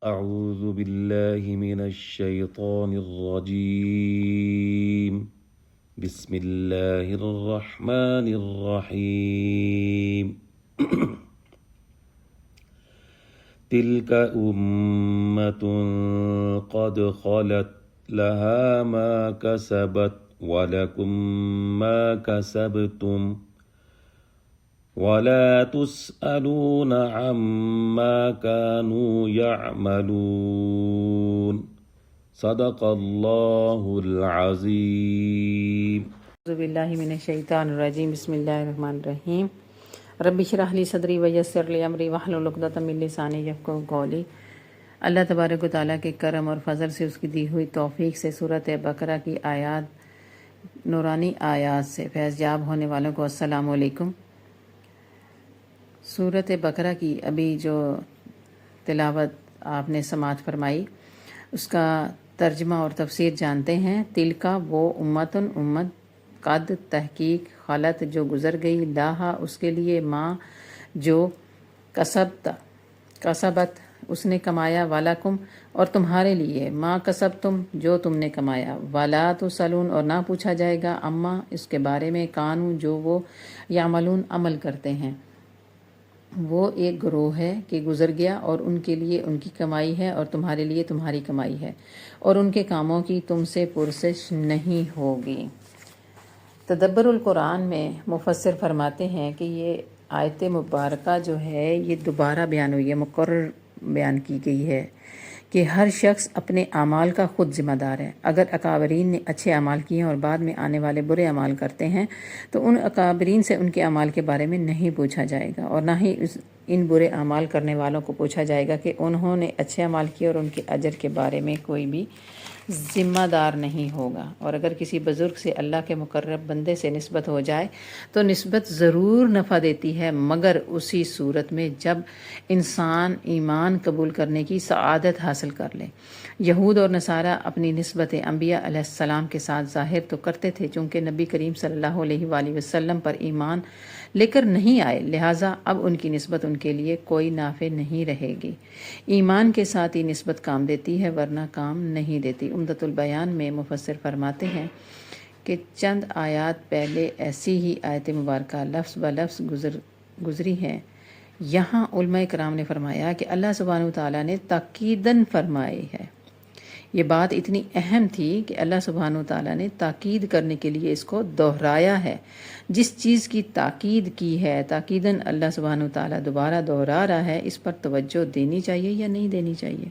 أعوذ بالله من الشيطان الرجيم بسم الله الرحمن الرحيم تلك أمة قد خلت لها ما كسبت ولكم ما كسبتم ولا تسألون عما كانوا يعملون صدق الله العظيم اعوذ باللہ من الشیطان الرجیم بسم اللہ الرحمن الرحیم رب اشرح لی صدری ویسر لی امری واحلل عقدۃ من لسانی یفقہوا قولی۔ اللہ تبارک و تعالیٰ کے کرم اور فضل سے، اس کی دی ہوئی توفیق سے سورۃ بقرہ کی آیات، نورانی آیات سے فیض یاب ہونے والوں کو السلام علیکم۔ سورۃ بقرہ کی ابھی جو تلاوت آپ نے سماعت فرمائی، اس کا ترجمہ اور تفسیر جانتے ہیں۔ تلکا وہ امتن امت، قد تحقیق، خلط جو گزر گئی، لاہا اس کے لیے، ماں جو، کسبت اس نے کمایا، ولکم اور تمہارے لیے، ماں کسبتم جو تم نے کمایا، ولا تسألون اور نہ پوچھا جائے گا، اما اس کے بارے میں، کانو جو وہ، یعملون عمل کرتے ہیں۔ وہ ایک گروہ ہے کہ گزر گیا، اور ان کے لیے ان کی کمائی ہے اور تمہارے لیے تمہاری کمائی ہے، اور ان کے کاموں کی تم سے پرسش نہیں ہوگی۔ تدبر القرآن میں مفسر فرماتے ہیں کہ یہ آیت مبارکہ جو ہے یہ دوبارہ بیان ہوئی ہے، مقرر بیان کی گئی ہے کہ ہر شخص اپنے اعمال کا خود ذمہ دار ہے۔ اگر اکابرین نے اچھے اعمال کیے اور بعد میں آنے والے برے اعمال کرتے ہیں تو ان اکابرین سے ان کے اعمال کے بارے میں نہیں پوچھا جائے گا، اور نہ ہی ان برے اعمال کرنے والوں کو پوچھا جائے گا کہ انہوں نے اچھے اعمال کیے، اور ان کے اجر کے بارے میں کوئی بھی ذمہ دار نہیں ہوگا۔ اور اگر کسی بزرگ سے، اللہ کے مقرب بندے سے نسبت ہو جائے تو نسبت ضرور نفع دیتی ہے، مگر اسی صورت میں جب انسان ایمان قبول کرنے کی سعادت حاصل کر لے۔ یہود اور نصارہ اپنی نسبت انبیاء علیہ السلام کے ساتھ ظاہر تو کرتے تھے، چونکہ نبی کریم صلی اللہ علیہ وآلہ وسلم پر ایمان لے کر نہیں آئے، لہٰذا اب ان کی نسبت ان کے لیے کوئی نافع نہیں رہے گی۔ ایمان کے ساتھ ہی نسبت کام دیتی ہے، ورنہ کام نہیں دیتی۔ عمدۃ البیان میں مفسر فرماتے ہیں کہ چند آیات پہلے ایسی ہی آیت مبارکہ لفظ بلفظ گزری ہیں۔ یہاں علماء کرام نے فرمایا کہ اللہ سبحانہ وتعالیٰ نے تاکیداً فرمائی ہے۔ یہ بات اتنی اہم تھی کہ اللہ سبحانہ وتعالیٰ نے تاکید کرنے کے لیے اس کو دہرایا ہے۔ جس چیز کی تاکید کی ہے، تاکیداً اللہ سبحانہ وتعالیٰ دوبارہ دہرا رہا ہے، اس پر توجہ دینی چاہیے یا نہیں دینی چاہیے؟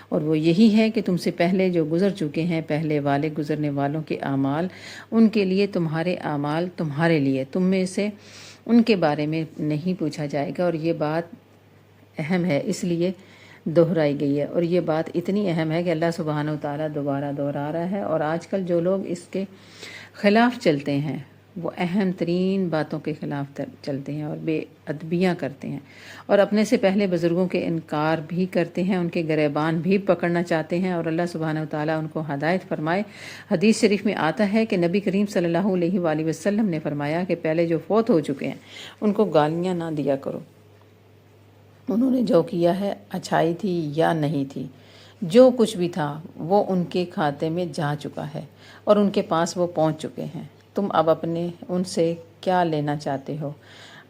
اور وہ یہی ہے کہ تم سے پہلے جو گزر چکے ہیں، پہلے والے گزرنے والوں کے اعمال، ان کے لیے تمہارے اعمال تمہارے لیے، تم میں سے ان کے بارے میں نہیں پوچھا جائے گا۔ اور یہ بات اہم ہے، اس لیے دہرائی گئی ہے، اور یہ بات اتنی اہم ہے کہ اللہ سبحانہ وتعالیٰ دوبارہ دہرا رہا ہے۔ اور آج کل جو لوگ اس کے خلاف چلتے ہیں، وہ اہم ترین باتوں کے خلاف چلتے ہیں اور بے ادبیاں کرتے ہیں، اور اپنے سے پہلے بزرگوں کے انکار بھی کرتے ہیں، ان کے گریبان بھی پکڑنا چاہتے ہیں، اور اللہ سبحانہ وتعالیٰ ان کو ہدایت فرمائے۔ حدیث شریف میں آتا ہے کہ نبی کریم صلی اللہ علیہ وآلہ وسلم نے فرمایا کہ پہلے جو فوت ہو چکے ہیں ان کو گالیاں نہ دیا کرو، انہوں نے جو کیا ہے اچھائی تھی یا نہیں تھی، جو کچھ بھی تھا وہ ان کے کھاتے میں جا چکا ہے اور ان کے پاس وہ پہنچ چکے ہیں، تم اب اپنے ان سے کیا لینا چاہتے ہو؟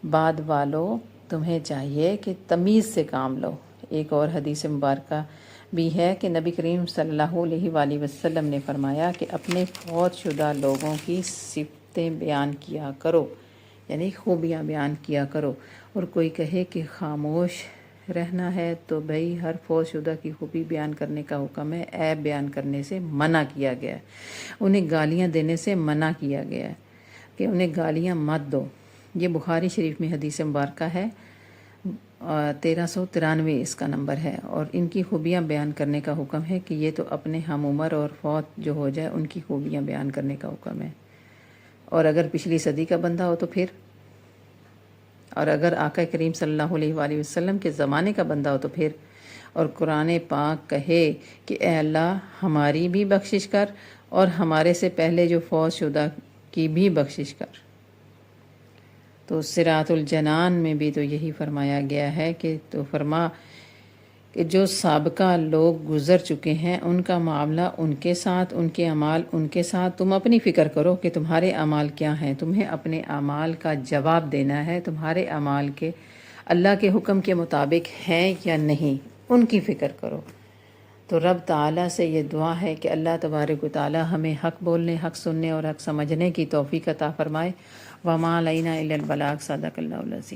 بعد والوں تمہیں چاہیے کہ تمیز سے کام لو۔ ایک اور حدیث مبارکہ بھی ہے کہ نبی کریم صلی اللہ علیہ وآلہ وسلم نے فرمایا کہ اپنے فوت شدہ لوگوں کی صفتیں بیان کیا کرو، یعنی خوبیاں بیان کیا کرو، اور کوئی کہے کہ خاموش رہنا ہے تو بھئی ہر فوت شدہ کی خوبی بیان کرنے کا حکم ہے، عیب بیان کرنے سے منع کیا گیا ہے، انہیں گالیاں دینے سے منع کیا گیا ہے کہ انہیں گالیاں مت دو۔ یہ بخاری شریف میں حدیث مبارکہ ہے، 1393 اس کا نمبر ہے، اور ان کی خوبیاں بیان کرنے کا حکم ہے کہ یہ تو اپنے ہم عمر اور فوت جو ہو جائے ان کی خوبیاں بیان کرنے کا حکم ہے، اور اگر پچھلی صدی کا بندہ ہو تو پھر، اور اگر آقا کریم صلی اللہ علیہ وآلہ وسلم کے زمانے کا بندہ ہو تو پھر، اور قرآن پاک کہے کہ اے اللہ ہماری بھی بخشش کر اور ہمارے سے پہلے جو فوت شدہ کی بھی بخشش کر۔ تو صراط الجنان میں بھی تو یہی فرمایا گیا ہے کہ تو فرما کہ جو سابقہ لوگ گزر چکے ہیں ان کا معاملہ ان کے ساتھ، ان کے اعمال ان کے ساتھ، تم اپنی فکر کرو کہ تمہارے اعمال کیا ہیں، تمہیں اپنے اعمال کا جواب دینا ہے، تمہارے اعمال کے اللہ کے حکم کے مطابق ہیں یا نہیں، ان کی فکر کرو۔ تو رب تعالیٰ سے یہ دعا ہے کہ اللہ تبارک و تعالیٰ ہمیں حق بولنے، حق سننے اور حق سمجھنے کی توفیق عطا فرمائے۔ وما علینا الا البلاغ، صدق اللہ العظیم۔